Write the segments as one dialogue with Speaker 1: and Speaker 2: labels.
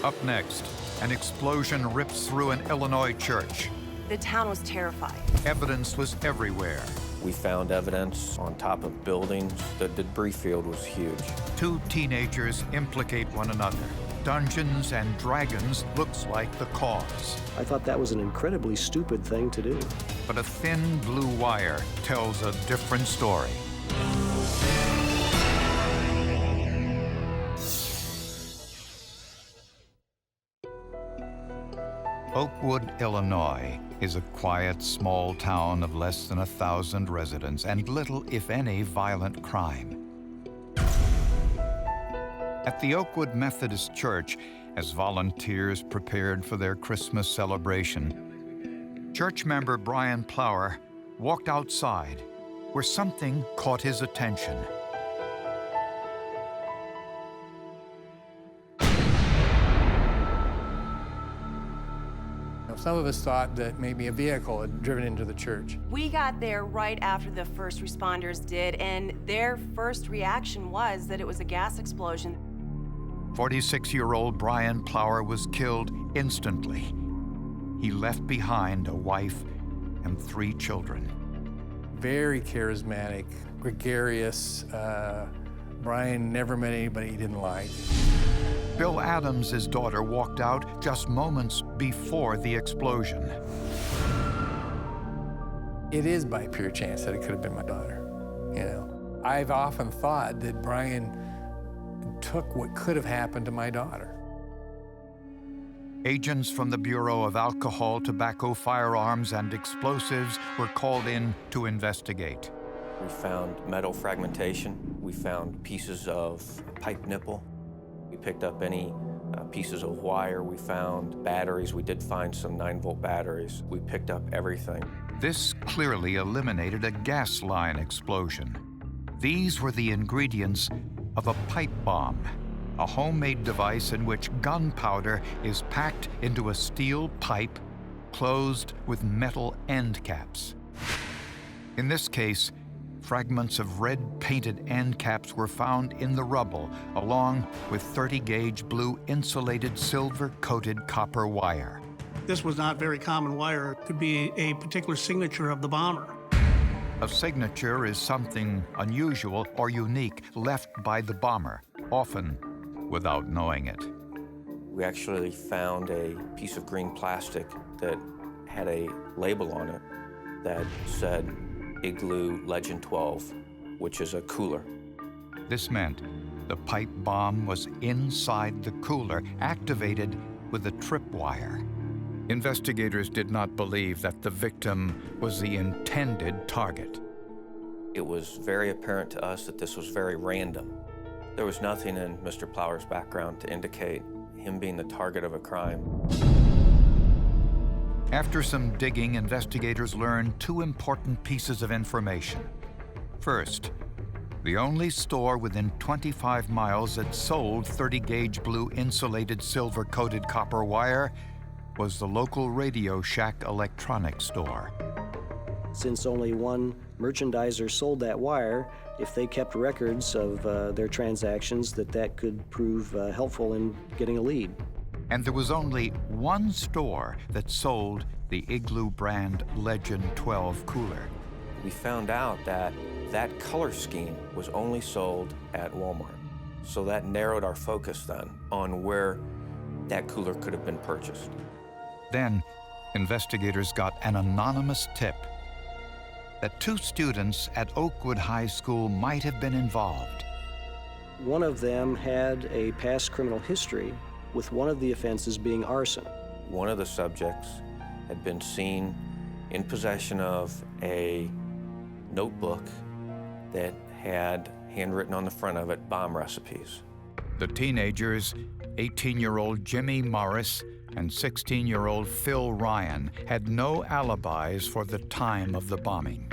Speaker 1: Up next, an explosion rips through an Illinois church.
Speaker 2: The town was terrified.
Speaker 1: Evidence was everywhere.
Speaker 3: We found evidence on top of buildings. The debris field was huge.
Speaker 1: Two teenagers implicate one another. Dungeons and Dragons looks like the cause.
Speaker 4: I thought that was an incredibly stupid thing to do.
Speaker 1: But a thin blue wire tells a different story. Oakwood, Illinois is a quiet, small town of less than 1,000 residents and little, if any, violent crime. At the Oakwood Methodist Church, as volunteers prepared for their Christmas celebration, church member Brian Plower walked outside where something caught his attention.
Speaker 5: Some of us thought that maybe a vehicle had driven into the church.
Speaker 2: We got there right after the first responders did, and their first reaction was that it was a gas explosion.
Speaker 1: 46-year-old Brian Plower was killed instantly. He left behind a wife and 3 children.
Speaker 5: Very charismatic, gregarious. Brian never met anybody he didn't like.
Speaker 1: Bill Adams' daughter walked out just moments before the explosion.
Speaker 5: It is by pure chance that it could have been my daughter, you know. I've often thought that Brian took what could have happened to my daughter.
Speaker 1: Agents from the Bureau of Alcohol, Tobacco, Firearms, and Explosives were called in to investigate.
Speaker 3: We found metal fragmentation. We found pieces of pipe nipple. We picked up any pieces of wire. We found batteries. We did find some 9-volt batteries. We picked up everything.
Speaker 1: This clearly eliminated a gas line explosion. These were the ingredients of a pipe bomb, a homemade device in which gunpowder is packed into a steel pipe closed with metal end caps. In this case, fragments of red-painted end caps were found in the rubble, along with 30-gauge blue insulated silver-coated copper wire.
Speaker 6: This was not very common wire. It could be a particular signature of the bomber.
Speaker 1: A signature is something unusual or unique left by the bomber, often without knowing it.
Speaker 3: We actually found a piece of green plastic that had a label on it that said Igloo Legend 12, which is a cooler.
Speaker 1: This meant the pipe bomb was inside the cooler, activated with a tripwire. Investigators did not believe that the victim was the intended target.
Speaker 3: It was very apparent to us that this was very random. There was nothing in Mr. Plower's background to indicate him being the target of a crime.
Speaker 1: After some digging, investigators learned 2 important pieces of information. First, the only store within 25 miles that sold 30-gauge blue insulated silver-coated copper wire was the local Radio Shack electronics store.
Speaker 4: Since only one merchandiser sold that wire, if they kept records of their transactions, that could prove helpful in getting a lead.
Speaker 1: And there was only one store that sold the Igloo brand Legend 12 cooler.
Speaker 3: We found out that that color scheme was only sold at Walmart. So that narrowed our focus then on where that cooler could have been purchased.
Speaker 1: Then, investigators got an anonymous tip that 2 students at Oakwood High School might have been involved.
Speaker 4: One of them had a past criminal history, with one of the offenses being arson.
Speaker 3: One of the subjects had been seen in possession of a notebook that had handwritten on the front of it bomb recipes.
Speaker 1: The teenagers, 18-year-old Jimmy Morris and 16-year-old Phil Ryan, had no alibis for the time of the bombing.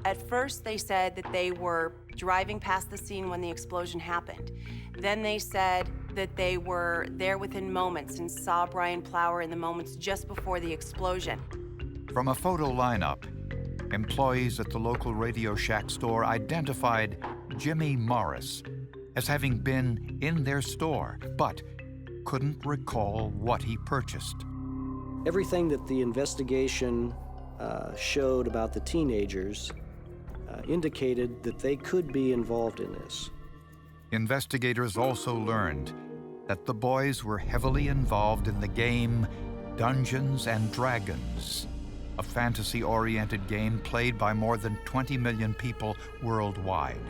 Speaker 2: At first, they said that they were driving past the scene when the explosion happened. Then they said that they were there within moments and saw Brian Plower in the moments just before the explosion.
Speaker 1: From a photo lineup, employees at the local Radio Shack store identified Jimmy Morris as having been in their store, but couldn't recall what he purchased.
Speaker 4: Everything that the investigation showed about the teenagers indicated that they could be involved in this.
Speaker 1: Investigators also learned that the boys were heavily involved in the game Dungeons and Dragons, a fantasy-oriented game played by more than 20 million people worldwide.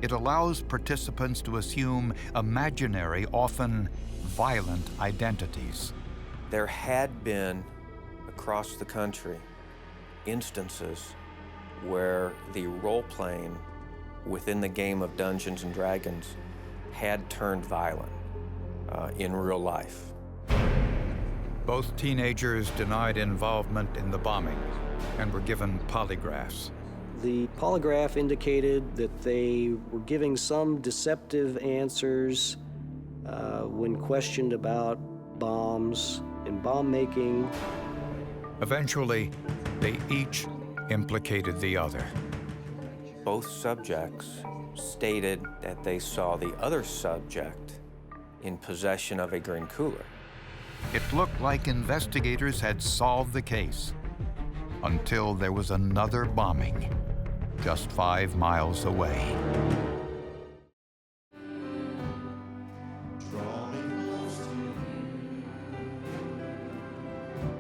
Speaker 1: It allows participants to assume imaginary, often violent identities.
Speaker 3: There had been, across the country, instances where the role-playing within the game of Dungeons and Dragons had turned violent in real life.
Speaker 1: Both teenagers denied involvement in the bombing and were given polygraphs.
Speaker 4: The polygraph indicated that they were giving some deceptive answers when questioned about bombs and bomb making.
Speaker 1: Eventually, they each implicated the other.
Speaker 3: Both subjects stated that they saw the other subject in possession of a green cooler.
Speaker 1: It looked like investigators had solved the case until there was another bombing just 5 miles away.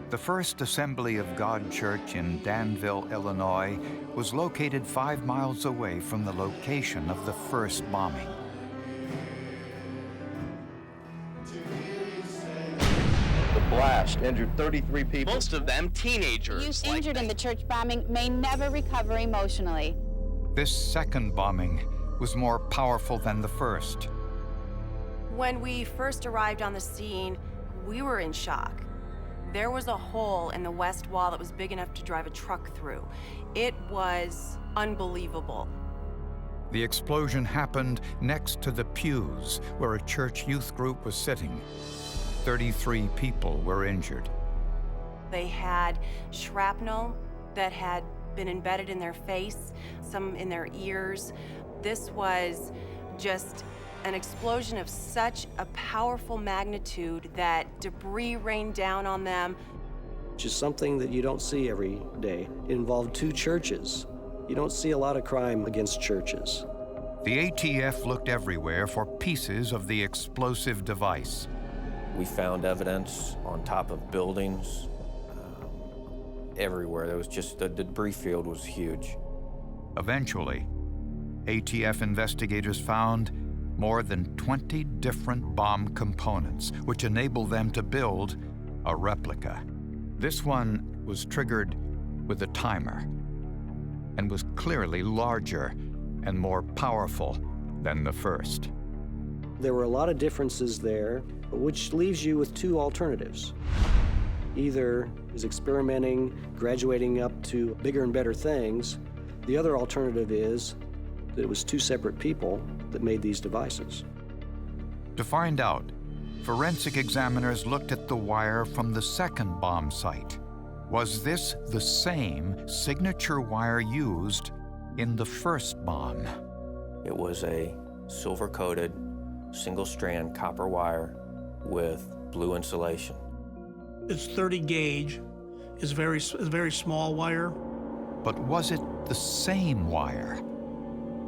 Speaker 1: The First Assembly of God Church in Danville, Illinois, was located 5 miles away from the location of the first bombing.
Speaker 7: The blast injured 33 people.
Speaker 8: Most of them teenagers.
Speaker 9: Youth injured in the church bombing may never recover emotionally.
Speaker 1: This second bombing was more powerful than the first.
Speaker 2: When we first arrived on the scene, we were in shock. There was a hole in the west wall that was big enough to drive a truck through. It was unbelievable.
Speaker 1: The explosion happened next to the pews where a church youth group was sitting. 33 people were injured.
Speaker 2: They had shrapnel that had been embedded in their face, some in their ears. This was just an explosion of such a powerful magnitude that debris rained down on them.
Speaker 4: Which is something that you don't see every day. It involved 2 churches. You don't see a lot of crime against churches.
Speaker 1: The ATF looked everywhere for pieces of the explosive device.
Speaker 3: We found evidence on top of buildings, everywhere. There was just, the debris field was huge.
Speaker 1: Eventually, ATF investigators found more than 20 different bomb components, which enabled them to build a replica. This one was triggered with a timer and was clearly larger and more powerful than the first.
Speaker 4: There were a lot of differences there, which leaves you with 2 alternatives. Either is experimenting, graduating up to bigger and better things. The other alternative is that it was 2 separate people that made these devices.
Speaker 1: To find out, forensic examiners looked at the wire from the second bomb site. Was this the same signature wire used in the first bomb?
Speaker 3: It was a silver-coated, single-strand copper wire with blue insulation.
Speaker 6: It's 30 gauge. It's a very small wire.
Speaker 1: But was it the same wire?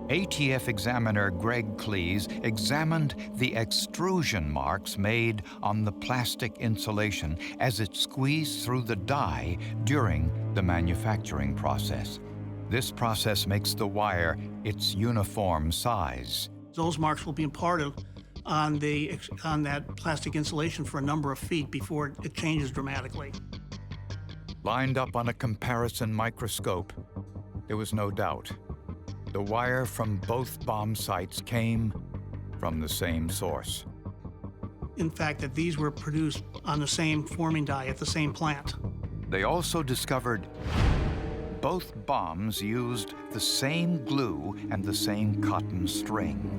Speaker 1: ATF examiner Greg KLEES examined the extrusion marks made on the plastic insulation as it squeezed through the die during the manufacturing process. This process makes the wire its uniform size.
Speaker 6: Those marks will be imparted on that plastic insulation for a number of feet before it changes dramatically.
Speaker 1: Lined up on a comparison microscope, there was no doubt. The wire from both bomb sites came from the same source.
Speaker 6: In fact, that these were produced on the same forming die at the same plant.
Speaker 1: They also discovered both bombs used the same glue and the same cotton string.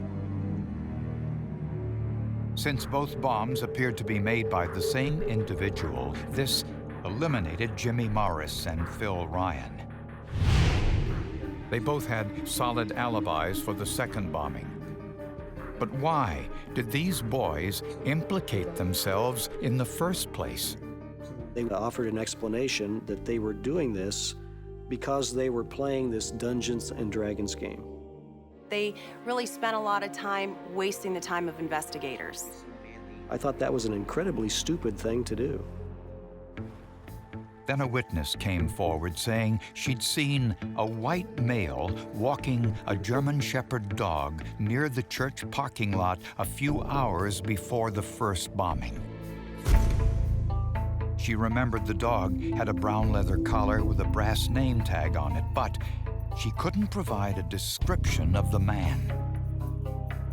Speaker 1: Since both bombs appeared to be made by the same individual, this eliminated Jimmy Morris and Phil Ryan. They both had solid alibis for the second bombing. But why did these boys implicate themselves in the first place?
Speaker 4: They offered an explanation that they were doing this because they were playing this Dungeons and Dragons game.
Speaker 2: They really spent a lot of time wasting the time of investigators.
Speaker 4: I thought that was an incredibly stupid thing to do.
Speaker 1: Then a witness came forward saying she'd seen a white male walking a German Shepherd dog near the church parking lot a few hours before the first bombing. She remembered the dog had a brown leather collar with a brass name tag on it, but she couldn't provide a description of the man.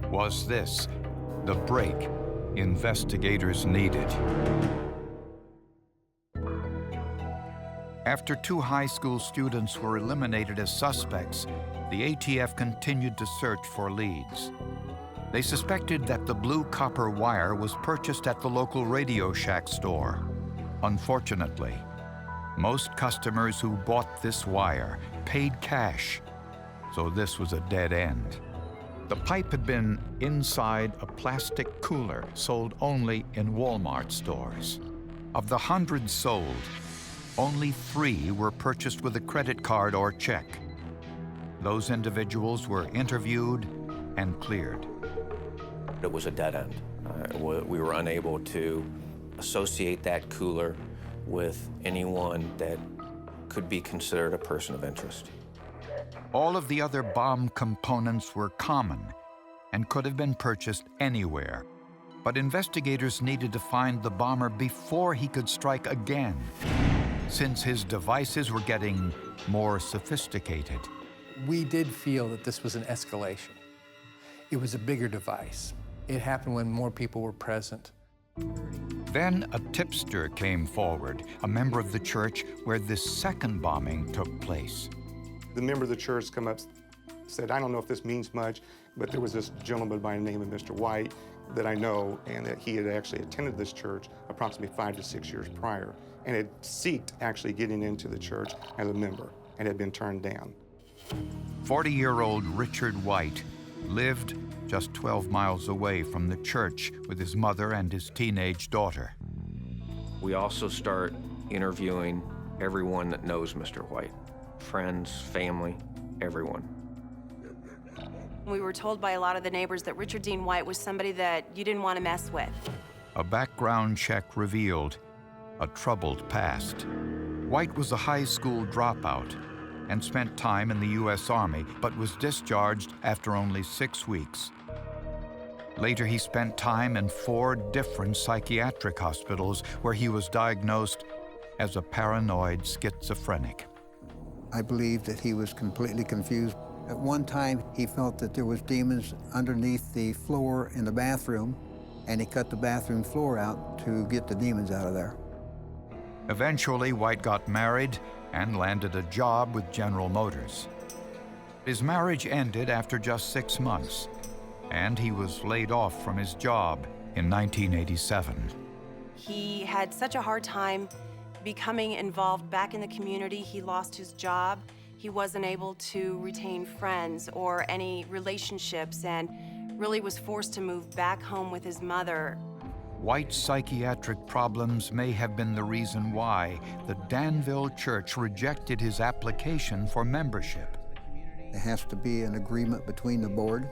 Speaker 1: Was this the break investigators needed? After 2 high school students were eliminated as suspects, the ATF continued to search for leads. They suspected that the blue copper wire was purchased at the local Radio Shack store. Unfortunately, most customers who bought this wire paid cash, so this was a dead end. The pipe had been inside a plastic cooler sold only in Walmart stores. Of the hundreds sold, only 3 were purchased with a credit card or check. Those individuals were interviewed and cleared.
Speaker 3: It was a dead end. We were unable to associate that cooler with anyone that could be considered a person of interest.
Speaker 1: All of the other bomb components were common and could have been purchased anywhere. But investigators needed to find the bomber before he could strike again, since his devices were getting more sophisticated.
Speaker 5: We did feel that this was an escalation. It was a bigger device. It happened when more people were present.
Speaker 1: Then a tipster came forward, a member of the church where this second bombing took place.
Speaker 8: The member of the church come up, said, I don't know if this means much, but there was this gentleman by the name of Mr. White that I know, and that he had actually attended this church approximately 5 to 6 years prior, and had sought actually getting into the church as a member, and had been turned down.
Speaker 1: 40-year-old Richard White lived just 12 miles away from the church with his mother and his teenage daughter.
Speaker 3: We also start interviewing everyone that knows Mr. White. Friends, family, everyone.
Speaker 2: We were told by a lot of the neighbors that Richard Dean White was somebody that you didn't want to mess with.
Speaker 1: A background check revealed a troubled past. White was a high school dropout and spent time in the U.S. Army, but was discharged after only 6 weeks. Later, he spent time in 4 different psychiatric hospitals where he was diagnosed as a paranoid schizophrenic.
Speaker 10: I believe that he was completely confused. At one time, he felt that there was demons underneath the floor in the bathroom, and he cut the bathroom floor out to get the demons out of there.
Speaker 1: Eventually, White got married and landed a job with General Motors. His marriage ended after just 6 months, and he was laid off from his job in 1987.
Speaker 2: He had such a hard time becoming involved back in the community. He lost his job. He wasn't able to retain friends or any relationships, and really was forced to move back home with his mother.
Speaker 1: White's psychiatric problems may have been the reason why the Danville Church rejected his application for membership.
Speaker 10: There has to be an agreement between the board,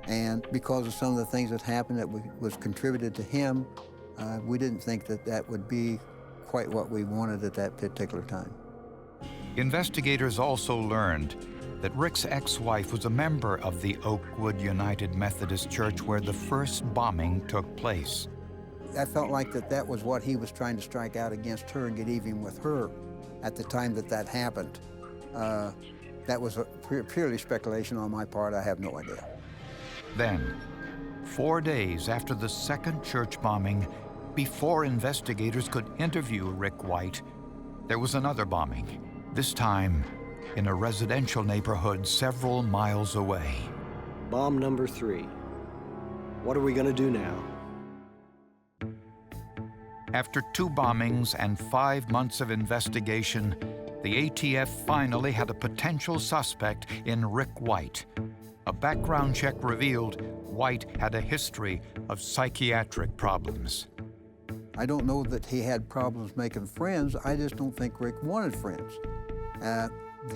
Speaker 10: and because of some of the things that happened that was contributed to him, we didn't think that that would be quite what we wanted at that particular time.
Speaker 1: Investigators also learned that Rick's ex-wife was a member of the Oakwood United Methodist Church where the first bombing took place.
Speaker 10: I felt like that was what he was trying to strike out against her and get even with her at the time that happened. That was purely speculation on my part. I have no idea.
Speaker 1: Then, 4 days after the second church bombing, before investigators could interview Rick White, there was another bombing, this time in a residential neighborhood several miles away.
Speaker 4: Bomb number 3. What are we going to do now?
Speaker 1: After 2 bombings and 5 months of investigation, the ATF finally had a potential suspect in Rick White. A background check revealed White had a history of psychiatric problems.
Speaker 10: I don't know that he had problems making friends. I just don't think Rick wanted friends.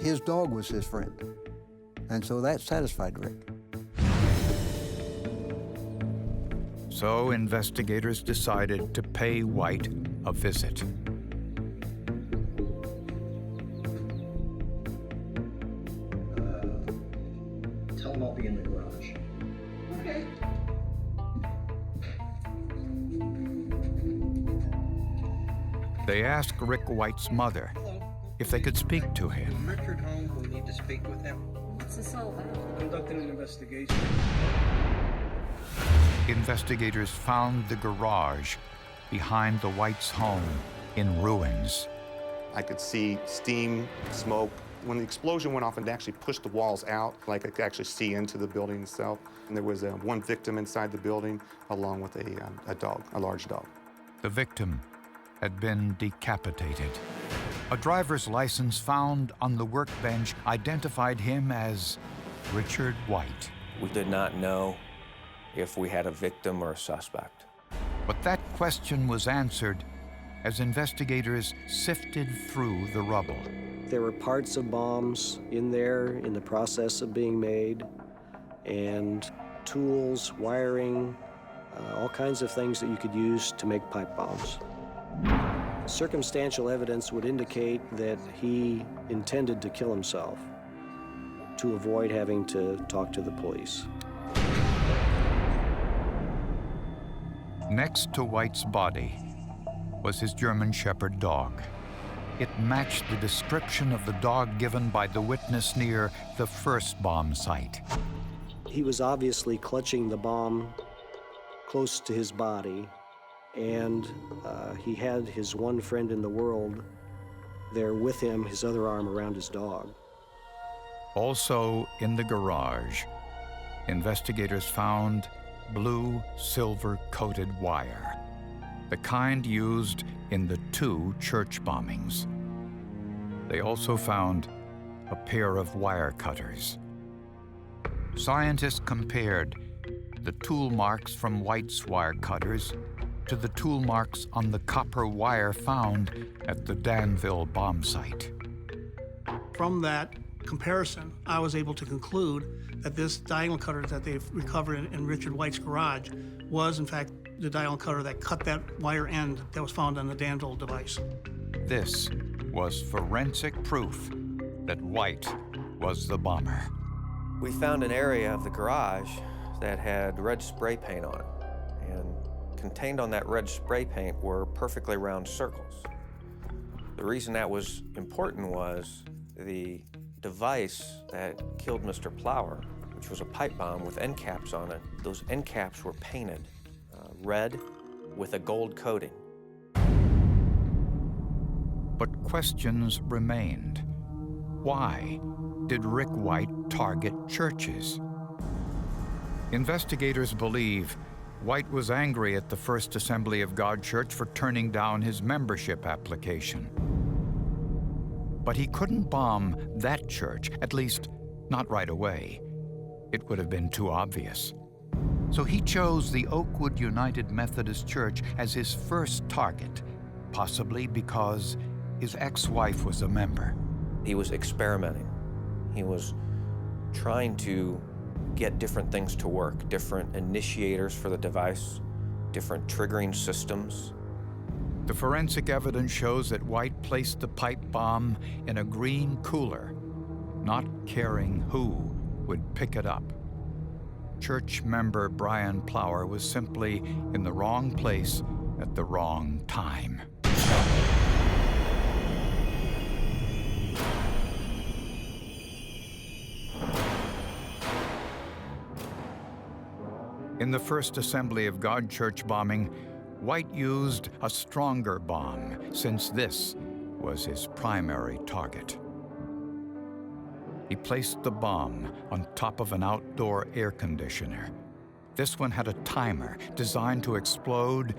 Speaker 10: His dog was his friend. And so that satisfied Rick.
Speaker 1: So investigators decided to pay White a visit.
Speaker 4: Tell him I'll be in the garage.
Speaker 11: Okay.
Speaker 1: They asked Rick White's mother if they could speak to him.
Speaker 11: Richard home, we need to speak with him.
Speaker 9: What's this all about?
Speaker 11: Conducting an investigation.
Speaker 1: Investigators found the garage behind the Whites' home in ruins.
Speaker 8: I could see steam, smoke. When the explosion went off, it actually pushed the walls out, like I could actually see into the building itself. And there was one victim inside the building, along with a dog, a large dog.
Speaker 1: The victim had been decapitated. A driver's license found on the workbench identified him as Richard White.
Speaker 3: We did not know if we had a victim or a suspect.
Speaker 1: But that question was answered as investigators sifted through the rubble.
Speaker 4: There were parts of bombs in there in the process of being made, and tools, wiring, all kinds of things that you could use to make pipe bombs. Circumstantial evidence would indicate that he intended to kill himself to avoid having to talk to the police.
Speaker 1: Next to White's body was his German Shepherd dog. It matched the description of the dog given by the witness near the first bomb site.
Speaker 4: He was obviously clutching the bomb close to his body, and he had his one friend in the world there with him, his other arm around his dog.
Speaker 1: Also in the garage, investigators found blue silver-coated wire, the kind used in the 2 church bombings. They also found a pair of wire cutters. Scientists compared the tool marks from White's wire cutters to the tool marks on the copper wire found at the Danville bomb site.
Speaker 6: From that comparison, I was able to conclude that this diagonal cutter that they've recovered in Richard White's garage was, in fact, the diagonal cutter that cut that wire end that was found on the Danville device.
Speaker 1: This was forensic proof that White was the bomber.
Speaker 3: We found an area of the garage that had red spray paint on it, and contained on that red spray paint were perfectly round circles. The reason that was important was the device that killed Mr. Plower, which was a pipe bomb with end caps on it. Those end caps were painted red with a gold coating.
Speaker 1: But questions remained. Why did Rick White target churches? Investigators believe White was angry at the First Assembly of God Church for turning down his membership application. But he couldn't bomb that church, at least not right away. It would have been too obvious. So he chose the Oakwood United Methodist Church as his first target, possibly because his ex-wife was a member.
Speaker 3: He was experimenting. He was trying to get different things to work, different initiators for the device, different triggering systems.
Speaker 1: The forensic evidence shows that White placed the pipe bomb in a green cooler, not caring who would pick it up. Church member Brian Plower was simply in the wrong place at the wrong time. In the First Assembly of God Church bombing, White used a stronger bomb, since this was his primary target. He placed the bomb on top of an outdoor air conditioner. This one had a timer designed to explode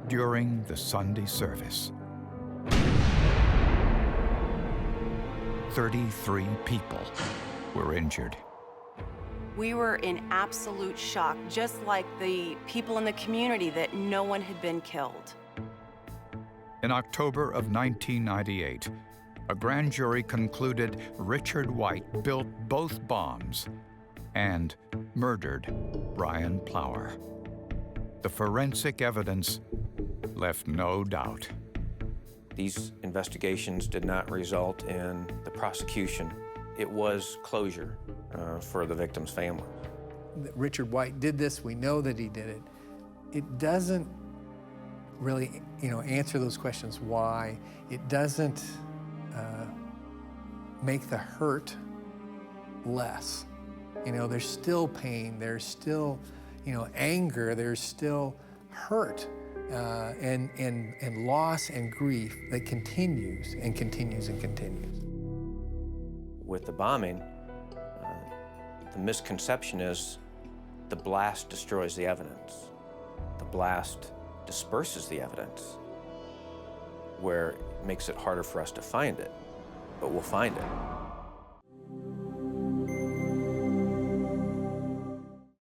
Speaker 1: during the Sunday service. 33 people were injured.
Speaker 2: We were in absolute shock, just like the people in the community, that no one had been killed.
Speaker 1: In October of 1998, a grand jury concluded Richard White built both bombs and murdered Brian Plower. The forensic evidence left no doubt.
Speaker 3: These investigations did not result in the prosecution. It was closure for the victim's family.
Speaker 5: Richard White did this, we know that he did it. It doesn't really, answer those questions why. It doesn't make the hurt less. There's still pain, there's still, anger, there's still hurt and loss and grief that continues and continues and continues.
Speaker 3: With the bombing, the misconception is the blast destroys the evidence. The blast disperses the evidence, where it makes it harder for us to find it, but we'll find it.